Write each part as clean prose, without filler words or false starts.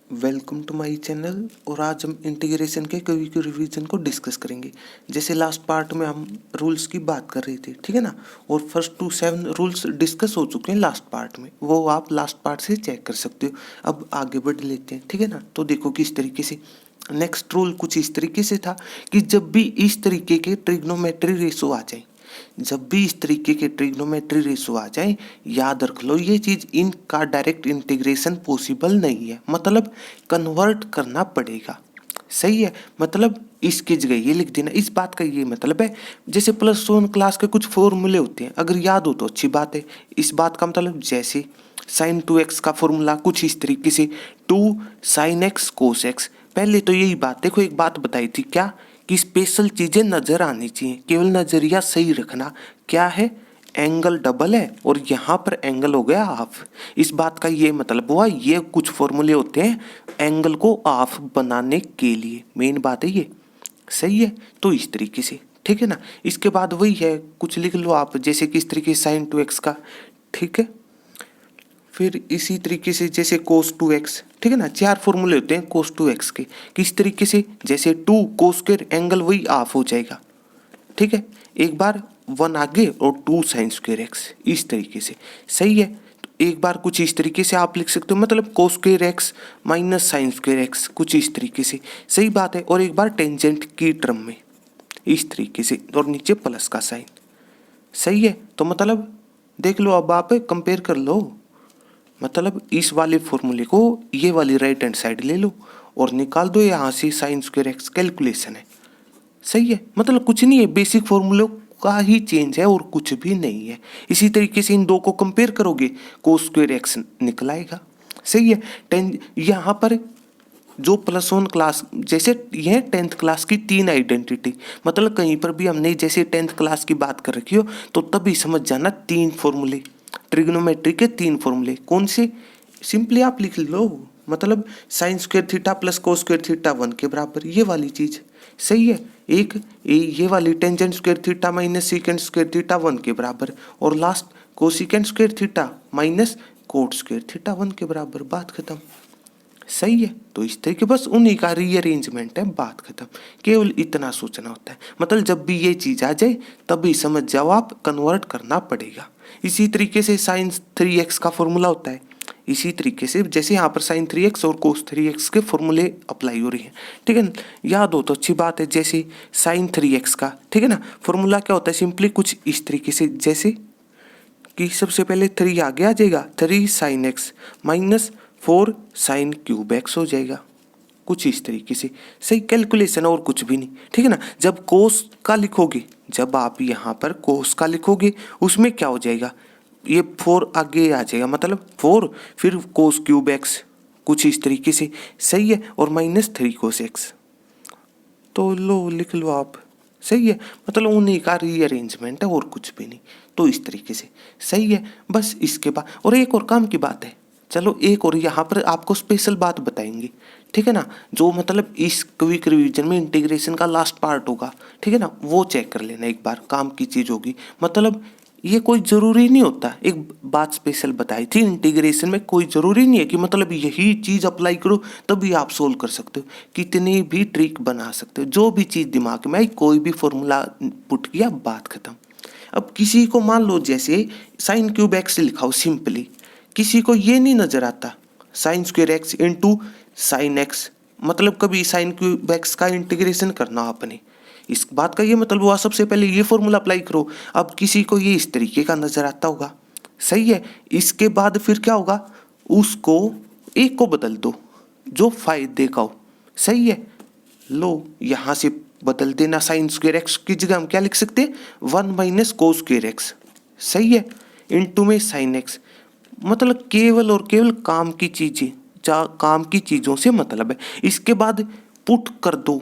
Welcome to my channel. और आज हम इंटीग्रेशन के कभी के रिवीजन को डिस्कस करेंगे। जैसे लास्ट पार्ट में हम रूल्स की बात कर रहे थे, ठीक है ना। और फर्स्ट 7 रूल्स डिस्कस हो चुके हैं लास्ट पार्ट में, वो आप लास्ट पार्ट से चेक कर सकते हो। अब आगे बढ़ लेते हैं, ठीक है ना। तो देखो किस तरीके से नेक्स्ट रूल कुछ इस तरीके से था कि जब भी इस तरीके के ट्रिग्नोमेट्री रेशो आ जाए, जब भी इस तरीके के ट्रिग्नोमेट्री रेशो आ जाए, याद रख लो ये चीज, इनका डायरेक्ट इंटीग्रेशन पॉसिबल नहीं है, मतलब कन्वर्ट करना पड़ेगा। सही है, मतलब इसकी जगह ये लिख देना। इस बात का ये मतलब है, जैसे +1 क्लास के कुछ फॉर्मूले होते हैं, अगर याद हो तो अच्छी बात है। इस बात का मतलब जैसे sin 2x का फॉर्मूला कुछ इस तरीके से 2 sin x cos x। पहले तो यही बात देखो, एक बात बताई थी क्या, कि स्पेशल चीजें नजर आनी चाहिए, केवल नजरिया सही रखना। क्या है, एंगल डबल है और यहाँ पर एंगल हो गया हाफ। इस बात का ये मतलब हुआ, ये कुछ फॉर्मूले होते हैं एंगल को हाफ बनाने के लिए, मेन बात है ये। सही है, तो इस तरीके से, ठीक है ना। इसके बाद वही है, कुछ लिख लो आप, जैसे किस तरीके से sin 2x का, ठीक है। फिर इसी तरीके से जैसे cos 2x, ठीक है ना। 4 फॉर्मूले होते हैं cos 2x के। किस तरीके से, जैसे 2 cos स्क्वायर एंगल वही हाफ हो जाएगा, ठीक है। एक बार 1 आगे और 2 sin स्क्वायर x, इस तरीके से। सही है, तो एक बार कुछ इस तरीके से आप लिख सकते हो, मतलब cos square x minus sin square x, कुछ इस तरीके से। सही बात है। और एक बार टेंजेंट की टर्म में इस तरीके से, और नीचे प्लस का साइन। सही है, तो मतलब देख लो, अब आप कंपेयर कर लो, मतलब इस वाले फॉर्मूले को ये वाली राइट हैंड साइड ले लो और निकाल दो यहाँ से sin स्क्वायर एक्स, कैलकुलेशन है। सही है, मतलब कुछ नहीं है, बेसिक फॉर्मूले का ही चेंज है और कुछ भी नहीं है। इसी तरीके से इन दो को कंपेयर करोगे, cos स्क्वायर एक्स निकल आएगा। सही है, यहाँ पर जो +1 क्लास, जैसे यह 10th क्लास की 3 आइडेंटिटी, मतलब कहीं पर भी हमने जैसे 10th क्लास की बात कर रखी हो तो तभी समझ जाना 3 फॉर्मूले, ट्रिग्नोमेट्री के 3 फॉर्मूले कौन से, सिंपली आप लिख लो, मतलब sin square theta plus cos square theta 1 के बराबर, ये वाली चीज। सही है, एक ये वाली tangent square theta minus secant square theta 1 के बराबर, और last cosecant square theta minus cot square theta 1 के बराबर, बात खत्म। सही है, तो इस तरीके बस उन्हीं का रीअरेंजमेंट है, बात खत्म। केवल इतना सोचना होता है, मतलब जब भी ये चीज आ जाए तभी समझ जाओ आप, कन्वर्ट करना पड़ेगा। इसी तरीके से sin 3x का फॉर्मूला होता है, इसी तरीके से जैसे यहाँ पर sin 3x और cos 3x के फॉर्मूले अप्लाई हो रही हैं, ठीक है ना। याद हो तो अच्छी बात है, जैसे sin 3x का, ठीक है ना, फॉर्मूला क्या होता है, सिंपली कुछ इस तरीके से, जैसे कि सबसे पहले 3 आगे आ जाएगा, 3 sin x minus 4 sin cube x हो जाएगा, कुछ इस तरीके से। सही कैलकुलेशन, और कुछ भी नहीं, ठीक है ना। जब कोस का लिखोगे, जब आप यहाँ पर कोस का लिखोगे, उसमें क्या हो जाएगा, ये 4 आगे आ जाएगा, मतलब 4 फिर कोस क्यूब x, कुछ इस तरीके से। सही है, और माइनस 3 कोस x, तो लो लिख लो आप। सही है, मतलब उन्हीं का रीअरेंजमेंट है और कुछ भी नहीं, तो इस तरीके से। सही है, बस इसके बाद और एक और काम की बात है, चलो एक और यहाँ पर आपको स्पेशल बात बताएंगे, ठीक है ना। जो मतलब इस क्विक रिवीजन में इंटीग्रेशन का लास्ट पार्ट होगा, ठीक है ना, वो चेक कर लेना एक बार, काम की चीज होगी। मतलब ये कोई जरूरी नहीं होता, एक बात स्पेशल बताई थी, इंटीग्रेशन में कोई जरूरी नहीं है कि मतलब यही चीज अप्लाई करो तभी आप सोल्व कर सकते हो, कितनी भी ट्रिक बना सकते हो, जो भी चीज दिमाग में आई, कोई भी फॉर्मूला पुट किया, बात खत्म। अब किसी को मान लो जैसे sin क्यूब एक्स लिखाओ सिंपली, किसी को ये नहीं नजर आता sin square x into sine x, मतलब कभी sin क्यूब एक्स का इंटीग्रेशन करना आपने, इस बात का ये मतलब हुआ सबसे पहले ये फॉर्मूला अप्लाई करो। अब किसी को ये इस तरीके का नजर आता होगा, सही है। इसके बाद फिर क्या होगा, उसको एक को बदल दो जो फायदे का हो। सही है, लो यहां से बदल देना, साइन स्क्वायर एक्स की जगह हम क्या लिख सकते हैं, 1 माइनस कोस स्क्वायर एक्स। सही है, इनटू में साइन एक्स, मतलब केवल और केवल काम की चीजें, काम की चीजों से मतलब है। इसके बाद पुट कर दो।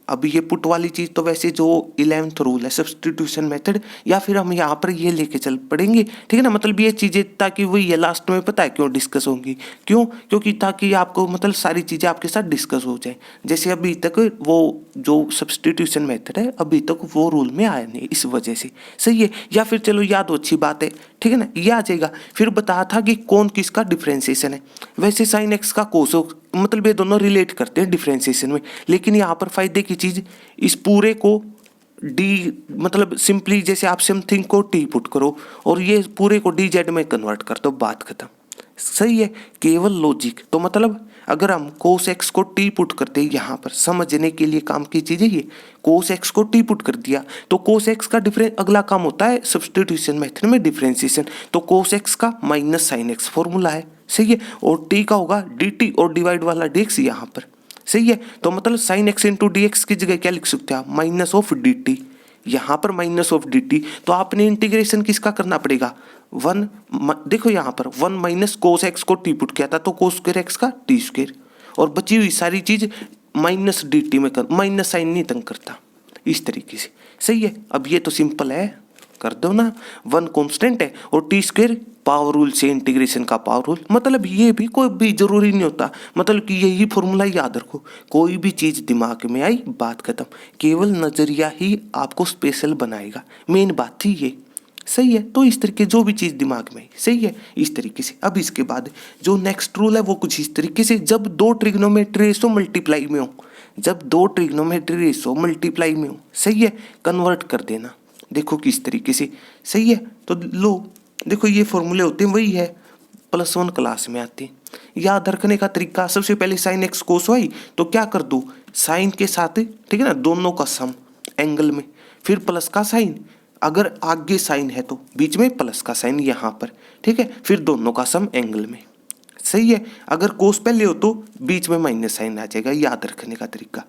अब ये पुट वाली चीज तो वैसे जो 11th रूल है सब्स्टिट्यूशन मेथड, या फिर हम यहाँ पर ये लेके चल पड़ेंगे, ठीक है ना। मतलब ये चीजें ताकि वही ये लास्ट में पता है क्यों डिस्कस होंगी, क्यों, क्योंकि ताकि आपको मतलब सारी चीजें आपके साथ डिस्कस हो जाए। जैसे अभी तक वो जो सब्स्टिट्यूशन मेथड है अभी तक वो रूल में आया नहीं, इस वजह से। सही है, या फिर चलो याद हो, अच्छी बात है, ठीक है ना, ये आ जाएगा। फिर बताया था कि कौन किसका डिफ्रेंसिएशन है, वैसे साइन एक्स का कोस मतलब ये दोनों रिलेट करते हैं डिफरेंशिएशन में। लेकिन यहाँ पर फायदे की चीज, इस पूरे को डी मतलब सिंपली जैसे आप समथिंग को टी पुट करो और ये पूरे को डी जेड में कन्वर्ट कर दो, बात खत्म। सही है, केवल लॉजिक। तो मतलब अगर हम कोस एक्स को टी पुट करते हैं, यहाँ पर समझने के लिए काम की चीज है ये, कोस एक्स को टी पुट कर दिया तो कोस एक्स का डिफरेंस, अगला काम होता है सब्स्टिट्यूशन मेथड में डिफरेंशिएशन। तो कोस एक्स का माइनस साइन एक्स फॉर्मूला है, सही है, और टी का होगा डी टी और डिवाइड वाला डी एक्स यहाँ पर, सही है। तो मतलब sine x into D x की जगह क्या लिख सकते हैं आप, माइनस ऑफ डी टी, यहाँ पर माइनस ऑफ डी टी। तो आपने इंटीग्रेशन किसका करना पड़ेगा, वन, देखो यहाँ पर वन माइनस कोस एक्स को टी पुट किया था तो कोस स्क्वायर एक्स का टी स्क्वायर, और बची हुई सारी चीज माइनस डी टी में कर, माइनस साइन नहीं तंग करता, इस तरीके से, सही है। अब ये तो सिंपल है, कर दो ना, वन कांस्टेंट है और टी स्क्वायर पावर रूल से इंटीग्रेशन का पावर रूल, मतलब ये भी कोई भी जरूरी नहीं होता, मतलब कि यही फॉर्मूला याद रखो, कोई भी चीज दिमाग में आई बात खत्म, केवल नजरिया ही आपको स्पेशल बनाएगा, मेन बात थी ये, सही है। तो इस तरीके जो भी चीज दिमाग में आई, सही है, इस तरीके से। अब इसके बाद जो नेक्स्ट रूल है वो कुछ इस तरीके से, जब दो ट्रिग्नोमेट्री रेशो मल्टीप्लाई में हो, जब दो ट्रिग्नोमेट्री रेशो मल्टीप्लाई में हो, सही है, कन्वर्ट कर देना, देखो किस तरीके से, सही है। तो लो देखो ये फॉर्मूले होते हैं वही है, +1 क्लास में आते हैं। याद रखने का तरीका, सबसे पहले साइन एक्स कोस वाई, तो क्या कर दो, साइन के साथ, ठीक है ना, दोनों का सम एंगल में, फिर प्लस का साइन, अगर आगे साइन है तो बीच में प्लस का साइन यहाँ पर, ठीक है, फिर दोनों का सम एंगल में, सही है। अगर कोस पहले हो तो बीच में माइनस साइन आ जाएगा, याद रखने का तरीका।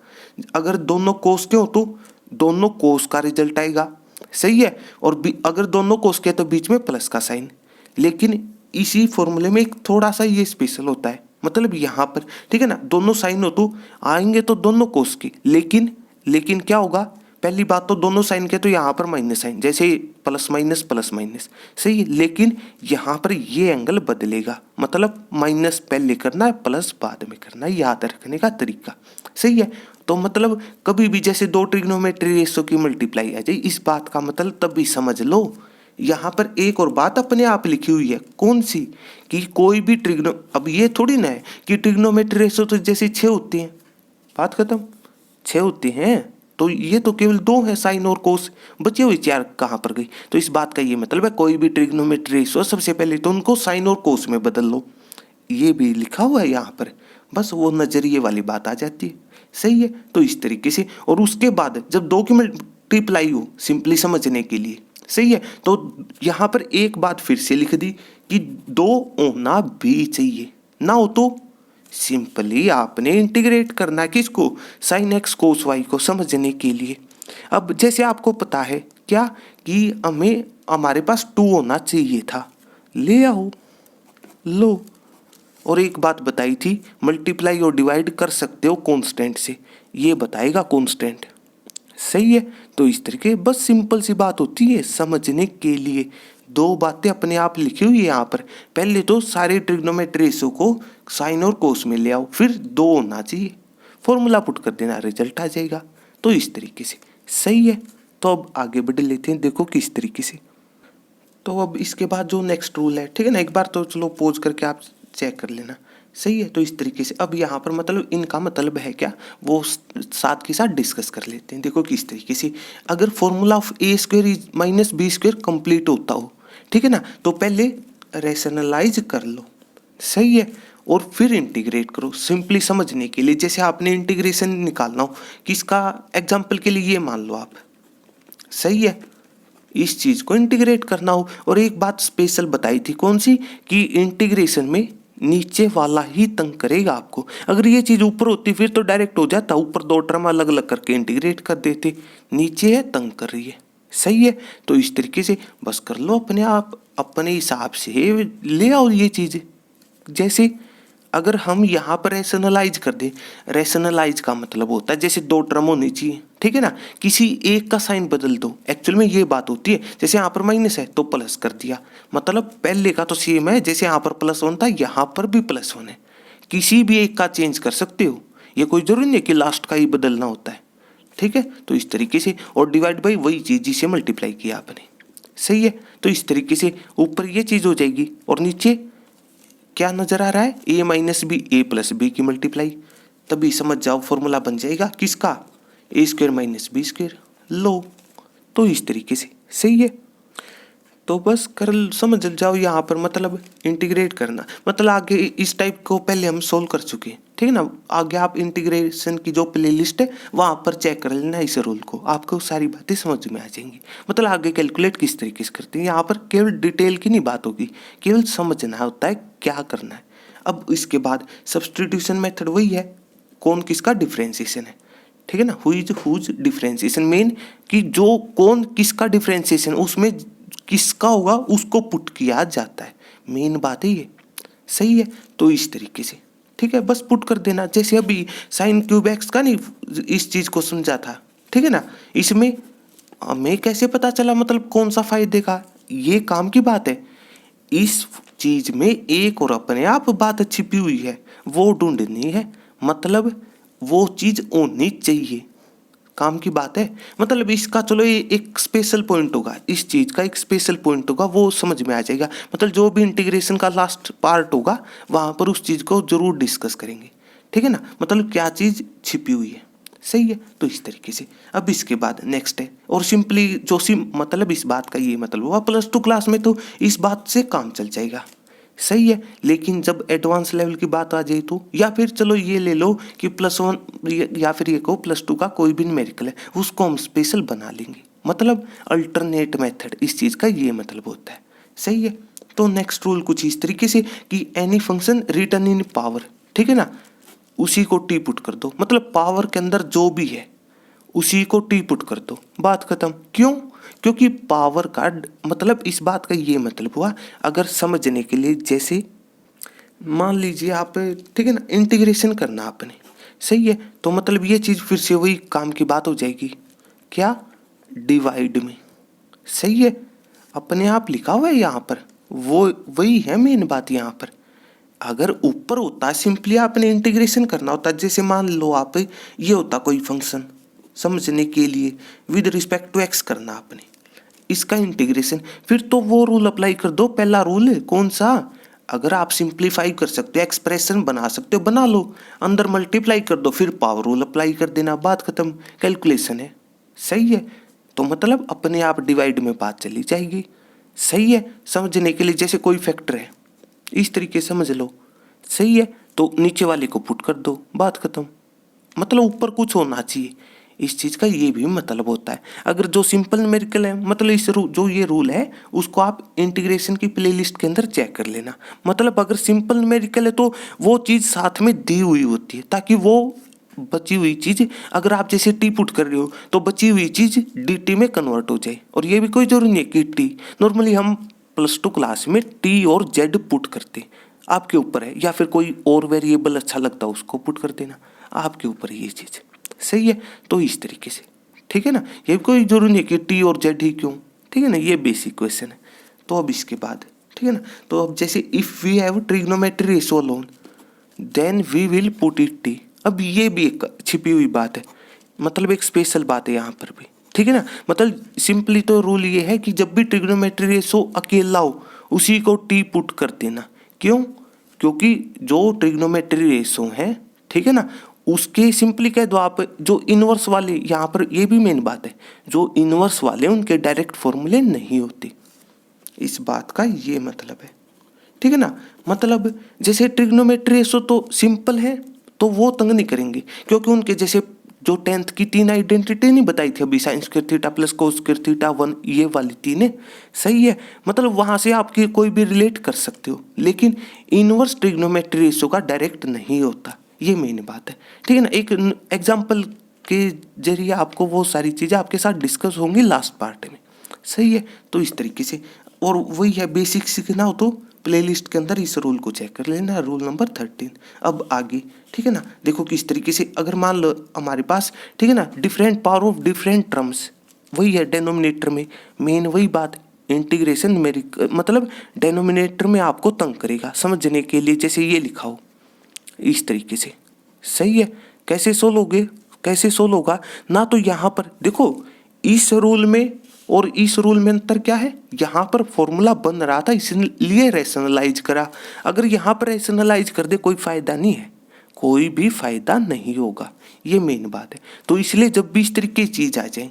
अगर दोनों कोस के हो तो दोनों कोस का रिजल्ट आएगा, सही है, और अगर दोनों कोस के तो बीच में प्लस का साइन। लेकिन इसी फॉर्मूले में एक थोड़ा सा ये स्पेशल होता है, मतलब यहाँ पर, ठीक है ना, दोनों साइन हो तो आएंगे तो दोनों कोस के, लेकिन क्या होगा, पहली बात तो दोनों साइन के तो यहाँ पर माइनस साइन, जैसे प्लस माइनस, सही है। लेकिन यहाँ पर ये एंगल बदलेगा, मतलब माइनस पहले करना है प्लस बाद में करना है, याद रखने का तरीका, सही है। तो मतलब कभी भी जैसे दो ट्रिग्नोमेट्री रेशो की मल्टीप्लाई आ जाए, इस बात का मतलब तब भी समझ लो। यहाँ पर एक और बात अपने आप लिखी हुई है, कौन सी, कि कोई भी अब ये थोड़ी ना है कि ट्रिग्नोमेट्री रेशो तो जैसे 6 होती हैं, बात खत्म, 6 होती हैं, तो ये तो केवल 2 है, साइन और कोस, बची हुई 4 कहाँ पर गई। तो इस बात का ये मतलब है कोई भी ट्रिग्नोमेट्री रेशो सबसे पहले तो उनको साइन और कोस में बदल लो, ये भी लिखा हुआ है यहाँ पर, बस वो नजरिए वाली बात आ जाती है, सही है। तो इस तरीके से, और उसके बाद जब 2 की मल्टीप्लाई हो, सिंपली समझने के लिए, सही है, तो यहाँ पर एक बात फिर से लिख दी कि 2 होना भी चाहिए, ना हो तो सिंपली आपने इंटीग्रेट करना है किसको, साइन एक्स कोस वाई को समझने के लिए। अब जैसे आपको पता है क्या, कि हमें हमारे पास 2 होना चाहिए था, ले आओ, लो। और एक बात बताई थी, मल्टीप्लाई और डिवाइड कर सकते हो कांस्टेंट से, ये बताएगा कांस्टेंट, सही है। तो इस तरीके बस सिंपल सी बात होती है समझने के लिए, 2 बातें अपने आप लिखी हुई है यहाँ पर। पहले तो सारे ट्रिग्नोमेट्री रेशो को साइन और कोस में ले आओ, फिर 2 होना चाहिए, फॉर्मूला पुट कर देना, रिजल्ट आ जाएगा। तो इस तरीके से, सही है। तो अब आगे बढ़ लेते हैं, देखो किस तरीके से। तो अब इसके बाद जो नेक्स्ट रूल है, ठीक है ना, एक बार तो चलो पॉज करके आप चेक कर लेना, सही है। तो इस तरीके से अब यहाँ पर मतलब इनका मतलब है क्या, वो साथ के साथ डिस्कस कर लेते हैं। देखो किस तरीके से, अगर formula of A square minus B square complete होता हो, ठीक है ना, तो पहले रैशनलाइज कर लो, सही है, और फिर इंटीग्रेट करो, सिंपली समझने के लिए। जैसे आपने इंटीग्रेशन निकालना हो, किसका एग्जाम्पल के लिए ये मान लो आप, सही है, इस चीज को इंटीग्रेट करना हो। और एक बात स्पेशल बताई थी, कौन सी, कि इंटीग्रेशन में नीचे वाला ही तंग करेगा आपको। अगर ये चीज ऊपर होती फिर तो डायरेक्ट हो जाता, ऊपर 2 टर्म अलग अलग करके इंटीग्रेट कर देते, नीचे है तंग कर रही है, सही है। तो इस तरीके से बस कर लो अपने आप, अपने हिसाब से ले आओ ये चीज। जैसे अगर हम यहाँ पर रैशनलाइज कर दे, रैशनलाइज का मतलब होता है जैसे 2 टर्म होनी चाहिए, ठीक है ना, किसी एक का साइन बदल दो, एक्चुअल में ये बात होती है। जैसे यहाँ पर माइनस है तो प्लस कर दिया, मतलब पहले का तो सेम है, जैसे यहाँ पर +1 था यहाँ पर भी +1 है, किसी भी एक का चेंज कर सकते हो, ये कोई जरूरी नहीं कि लास्ट का ही बदलना होता है, ठीक है। तो इस तरीके से, और डिवाइड बाई वही चीज जिसे मल्टीप्लाई किया आपने, सही है। तो इस तरीके से ऊपर ये चीज हो जाएगी और नीचे क्या नजर आ रहा है, a minus B A plus B की मल्टीप्लाई, तभी समझ जाओ फॉर्मूला बन जाएगा किसका, A square minus B square. लो तो इस तरीके से सही है। तो बस कर समझ जाओ यहाँ पर, मतलब इंटीग्रेट करना, मतलब आगे इस टाइप को पहले हम सोल्व कर चुके हैं, ठीक है ना। आगे आप इंटीग्रेशन की जो प्लेलिस्ट है वहाँ पर चेक कर लेना इस रूल को, आपको सारी बातें समझ में आ जाएंगी। मतलब आगे कैलकुलेट किस तरीके से करते हैं, यहाँ पर केवल डिटेल की नहीं बात होगी, केवल समझना होता है क्या करना है। अब इसके बाद सब्सटीट्यूशन मेथड वही है, कौन किसका डिफ्रेंसिएशन है, ठीक है ना, हुज डिफ्रेंसिएशन मेन कि जो कौन किसका डिफ्रेंसिएशन उसमें किसका होगा उसको पुट किया जाता है, मेन बात है ये, सही है। तो इस तरीके से ठीक है, बस पुट कर देना, जैसे अभी साइन क्यूब एक्स का नहीं इस चीज को समझा था, ठीक है ना। इसमें हमें कैसे पता चला, मतलब कौन सा फायदे का, ये काम की बात है। इस चीज में एक और अपने आप बात छिपी हुई है, वो ढूंढनी है, मतलब वो चीज होनी चाहिए, काम की बात है। मतलब इसका चलो ये एक स्पेशल पॉइंट होगा, इस चीज का एक स्पेशल पॉइंट होगा, वो समझ में आ जाएगा। मतलब जो भी इंटीग्रेशन का लास्ट पार्ट होगा वहां पर उस चीज को जरूर डिस्कस करेंगे, ठीक है ना, मतलब क्या चीज छिपी हुई है, सही है। तो इस तरीके से अब इसके बाद नेक्स्ट है, और सिंपली जो मतलब इस बात का ये मतलब हुआ, +2 क्लास में तो इस बात से काम चल जाएगा, सही है। लेकिन जब एडवांस लेवल की बात आ जाए तो, या फिर चलो ये ले लो कि +1 या फिर ये कहो +2 का कोई भी न्यूमेरिकल है उसको हम स्पेशल बना लेंगे, मतलब अल्टरनेट मेथड, इस चीज का ये मतलब होता है, सही है। तो नेक्स्ट रूल कुछ इस तरीके से कि एनी फंक्शन रिटर्न इन पावर, ठीक है ना, उसी को टी पुट कर दो, मतलब पावर के अंदर जो भी है उसी को टी पुट कर दो, बात खत्म। क्यों, क्योंकि पावर का मतलब इस बात का ये मतलब हुआ, अगर समझने के लिए जैसे मान लीजिए आप, ठीक है ना, इंटीग्रेशन करना आपने, सही है, तो मतलब ये चीज फिर से वही काम की बात हो जाएगी, क्या, डिवाइड में, सही है, अपने आप लिखा हुआ है यहाँ पर, वो वही है मेन बात यहाँ पर। अगर ऊपर होता सिंपली आपने इंटीग्रेशन करना होता, जैसे मान लो आप ये होता कोई फंक्शन समझने के लिए विद रिस्पेक्ट टू एक्स करना आपने इसका इंटीग्रेशन, फिर तो वो रूल अप्लाई कर दो, पहला रूल कौन सा, अगर आप सिंप्लीफाई कर सकते हो, एक्सप्रेशन बना सकते हो बना लो, अंदर मल्टीप्लाई कर दो, फिर पावर रूल अप्लाई कर देना, बात खत्म, कैलकुलेशन है, सही है। तो मतलब अपने आप डिवाइड में बात चली जाएगी, सही है। समझने के लिए जैसे कोई फैक्टर है इस तरीके समझ लो, सही है, तो नीचे वाले को पुट कर दो, बात खत्म, मतलब ऊपर कुछ होना चाहिए, इस चीज का ये भी मतलब होता है। अगर जो सिंपल न्यूमेरिकल है, मतलब इस जो ये रूल है उसको आप इंटीग्रेशन की प्लेलिस्ट के अंदर चेक कर लेना, मतलब अगर सिंपल न्यूमेरिकल है तो वो चीज साथ में दी हुई होती है, ताकि वो बची हुई चीज, अगर आप जैसे टी पुट कर रहे हो तो बची हुई चीज dt में कन्वर्ट हो जाए, और ये भी कोई जरूरी नहीं है कि टी, नॉर्मली हम +2 क्लास में टी और जेड पुट करते, आपके ऊपर है, या फिर कोई और वेरिएबल अच्छा लगता है उसको पुट कर देना, आपके ऊपर है ये चीज, सही है। तो इस तरीके से, ठीक है ना, ये कोई जरूरी नहीं कि टी और जेड ही क्यों, ठीक है ना, ये बेसिक क्वेश्चन है। तो अब इसके बाद, ठीक है ना, तो अब जैसे if we have trigonometry ratio alone then we will put it T, अब ये भी एक छिपी हुई बात है, मतलब एक स्पेशल बात है यहाँ पर भी, ठीक है ना। मतलब सिंपली तो रूल ये है कि जब भी ट्रिग्नोमेट्री रेशो अकेला हो उसी को टी पुट कर देना, क्यों, क्योंकि जो ट्रिग्नोमेट्री रेशो है, ठीक है ना, उसके सिंपली कह दो आप, जो इनवर्स वाले, यहाँ पर ये भी मेन बात है, जो इनवर्स वाले उनके डायरेक्ट फॉर्मूले नहीं होते, इस बात का ये मतलब है, ठीक है ना। मतलब जैसे ट्रिग्नोमेट्री रेशो तो सिंपल है तो वो तंग नहीं करेंगे, क्योंकि उनके जैसे जो 10th की 3 आइडेंटिटी नहीं बताई थी अभी, sine square theta plus cos square theta 1, ये वाली 3 है, सही है, मतलब वहां से आपकी कोई भी रिलेट कर सकते हो, लेकिन इनवर्स ट्रिग्नोमेट्री रेशो का डायरेक्ट नहीं होता, ये मेन बात है, ठीक है ना। एक एग्जाम्पल के जरिए आपको वो सारी चीज़ें आपके साथ डिस्कस होंगी लास्ट पार्ट में, सही है। तो इस तरीके से, और वही है बेसिक सीखना हो तो प्लेलिस्ट के अंदर इस रूल को चेक कर लेना, रूल नंबर 13। अब आगे, ठीक है ना, देखो किस तरीके से, अगर मान लो हमारे पास, ठीक है ना, different power of different terms, वही है डेनोमिनेटर में मेन वही बात, इंटीग्रेशन मेरी मतलब डेनोमिनेटर में आपको तंग करेगा समझने के लिए, जैसे ये लिखा हो इस तरीके से, सही है। कैसे सोल्व होगे, कैसे सोल्व होगा ना, तो यहाँ पर देखो इस रूल में और इस रूल में अंतर क्या है, यहाँ पर फॉर्मूला बन रहा था इसलिए रैशनलाइज करा, अगर यहाँ पर रैशनलाइज कर दे कोई फायदा नहीं है, कोई भी फायदा नहीं होगा, ये मेन बात है। तो इसलिए जब भी इस तरीके की चीज आ जाए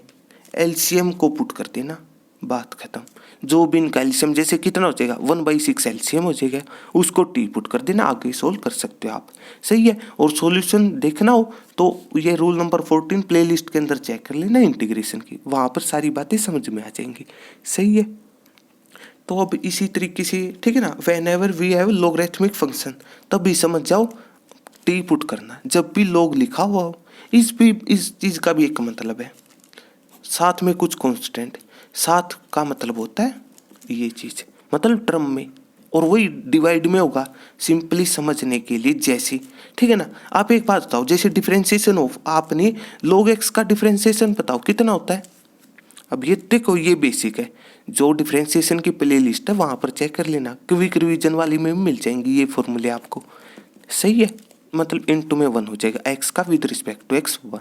एलसीएम को पुट कर देना, बात खत्म। जो भी इनका एलसीएम जैसे कितना हो जाएगा 1/6 एलसीएम हो जाएगा, उसको टी पुट कर देना, आगे सोल्व कर सकते हो आप, सही है। और सॉल्यूशन देखना हो तो ये रूल नंबर 14 प्लेलिस्ट के अंदर चेक कर लेना इंटीग्रेशन की, वहाँ पर सारी बातें समझ में आ जाएंगी, सही है। तो अब इसी तरीके से ठीक है ना, whenever we have logarithmic function तब भी समझ जाओ टी पुट करना, जब भी लॉग लिखा हुआ हो। इस चीज़ का भी एक मतलब है, साथ में कुछ कांस्टेंट, साथ का मतलब होता है ये चीज, मतलब टर्म में, और वही डिवाइड में होगा सिंपली समझने के लिए जैसे, ठीक है ना। आप एक बात बताओ, जैसे डिफरेंशिएशन ऑफ आपने log x का डिफरेंशिएशन बताओ कितना होता है। अब ये देखो ये बेसिक है, जो डिफरेंशिएशन की प्ले लिस्ट है वहां पर चेक कर लेना, क्विक रिवीजन वाली में मिल जाएंगी ये फॉर्मूले आपको, सही है। मतलब इनटू में 1 हो जाएगा x का विद रिस्पेक्ट टू x 1,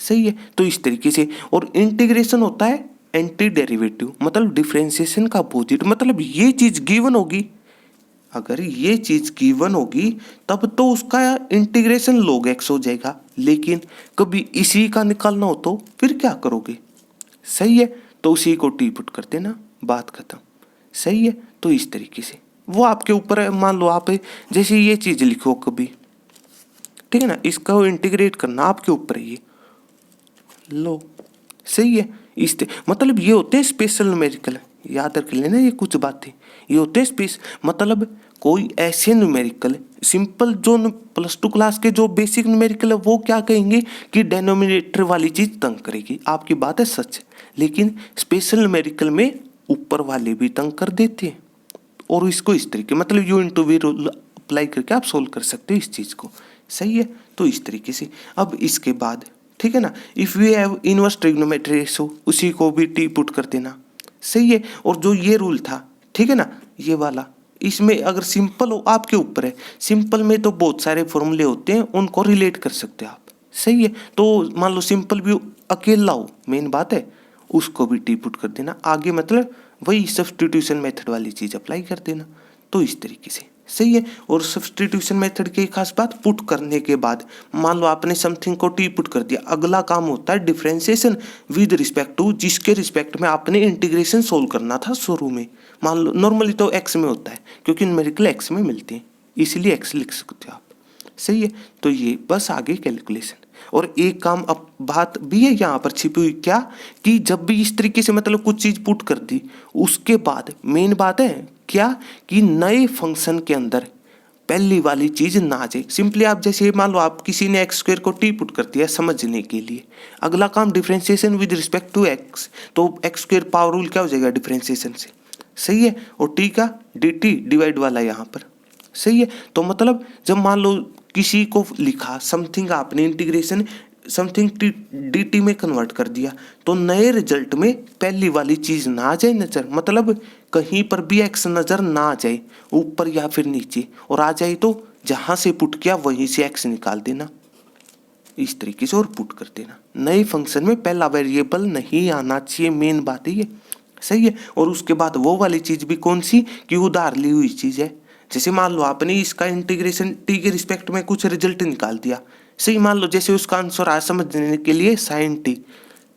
सही है। तो इस तरीके से, और इंटीग्रेशन होता है एंटी डेरिवेटिव, मतलब डिफरेंशिएशन का अपोजिट, मतलब ये चीज गिवन होगी, अगर ये चीज गिवन होगी तब तो उसका इंटीग्रेशन log x हो जाएगा, लेकिन कभी इसी का निकालना हो तो फिर क्या करोगे, सही है। तो उसी को टी पुट कर देना, बात खत्म, सही है। तो इस तरीके से वो आपके ऊपर है, मान लो आप जैसे ये चीज लिखो कभी, ठीक है ना, इसका इंटीग्रेट करना आपके ऊपर है, ये लो, सही है। मतलब ये होते हैं स्पेशल न्यूमेरिकल, याद रख लेना ये कुछ बातें, ये होते हैं स्पेस, मतलब कोई ऐसे न्यूमेरिकल सिंपल जो +2 क्लास के जो बेसिक न्यूमेरिकल है वो क्या कहेंगे कि डेनोमिनेटर वाली चीज तंग करेगी, आपकी बात है सच, लेकिन स्पेशल न्यूमेरिकल में ऊपर वाले भी तंग कर देते हैं, और इसको इस तरीके मतलब U into V rule apply करके आप सोल्व कर सकते हो इस चीज को, सही है। तो इस तरीके से अब इसके बाद ठीक है ना, if we have inverse trigonometry ratio उसी को भी टी पुट कर देना, सही है। और जो ये रूल था ठीक है ना, ये वाला, इसमें अगर सिंपल हो आपके ऊपर है, सिंपल में तो बहुत सारे फॉर्मूले होते हैं उनको रिलेट कर सकते हो आप, सही है। तो मान लो सिंपल भी अकेला हो, मेन बात है उसको भी टी पुट कर देना, आगे मतलब वही सब्स्टिट्यूशन मेथड वाली चीज अप्लाई कर देना। तो इस तरीके से सही है। और सब्स्टिट्यूशन मेथड की खास बात, पुट करने के बाद मान लो आपने समथिंग को टी पुट कर दिया, अगला काम होता है डिफरेंशिएशन विद रिस्पेक्ट टू जिसके रिस्पेक्ट में आपने इंटीग्रेशन सोल्व करना था शुरू में। मान लो नॉर्मली तो एक्स में होता है क्योंकि न्यूमेरिकल एक्स में मिलते हैं, इसीलिए एक्स लिख सकते हो आप, सही है। तो ये बस आगे कैलकुलेशन, और एक काम अब बात भी है यहाँ पर छिपी हुई, क्या कि जब भी इस तरीके से मतलब कुछ चीज पुट कर दी उसके बाद मेन बात है क्या कि नए फंक्शन के अंदर पहली वाली चीज ना आ जाए। सिंपली आप जैसे मान लो आप किसी ने x² को टी पुट कर दिया समझने के लिए, अगला काम differentiation with respect to x, तो x² पावर रूल क्या हो जाएगा डिफरेंशिएशन से, सही है। और t का dt डिवाइड वाला यहाँ पर, सही है। तो मतलब जब मान लो किसी को लिखा समथिंग आपने इंटीग्रेशन समथिंग dt में कन्वर्ट कर दिया, तो नए रिजल्ट में पहली वाली चीज ना आ जाए नजर, मतलब कहीं पर भी x नजर ना आ जाए ऊपर या फिर नीचे, और आ जाए तो जहां से पुट किया वहीं से x निकाल देना इस तरीके से और पुट कर देना। नए फंक्शन में पहला वेरिएबल नहीं आना चाहिए, मेन बात है ये, सही है। और उसके बाद वो वाली चीज भी कौन सी कि उधार ली हुई चीज है, जैसे मान लो आपने इसका इंटीग्रेशन टी के रिस्पेक्ट में कुछ रिजल्ट निकाल दिया, सही, मान लो जैसे उसका आंसर आ समझने के लिए sin t,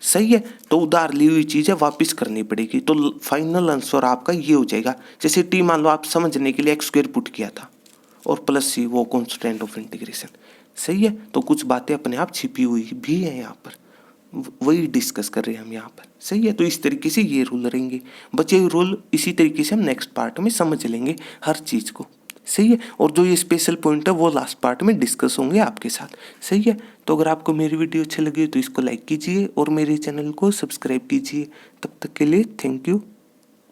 सही है। तो उधार ली हुई चीज है वापिस करनी पड़ेगी, तो फाइनल आंसर आपका ये हो जाएगा। जैसे t मान लो आप समझने के लिए x² पुट किया था और प्लस c वो कांस्टेंट ऑफ इंटीग्रेशन, सही है। तो कुछ बातें अपने आप छिपी हुई भी है यहाँ पर, वही डिस्कस कर रहे हैं हम यहाँ पर, सही है। तो इस तरीके से ये रूल रहेंगे, बचे हुए रूल इसी तरीके से हम नेक्स्ट पार्ट में समझ लेंगे हर चीज़ को, सही है। और जो ये स्पेशल पॉइंट है वो लास्ट पार्ट में डिस्कस होंगे आपके साथ, सही है। तो अगर आपको मेरी वीडियो अच्छी लगी तो इसको लाइक कीजिए और मेरे चैनल को सब्सक्राइब कीजिए। तब तक के लिए थैंक यू।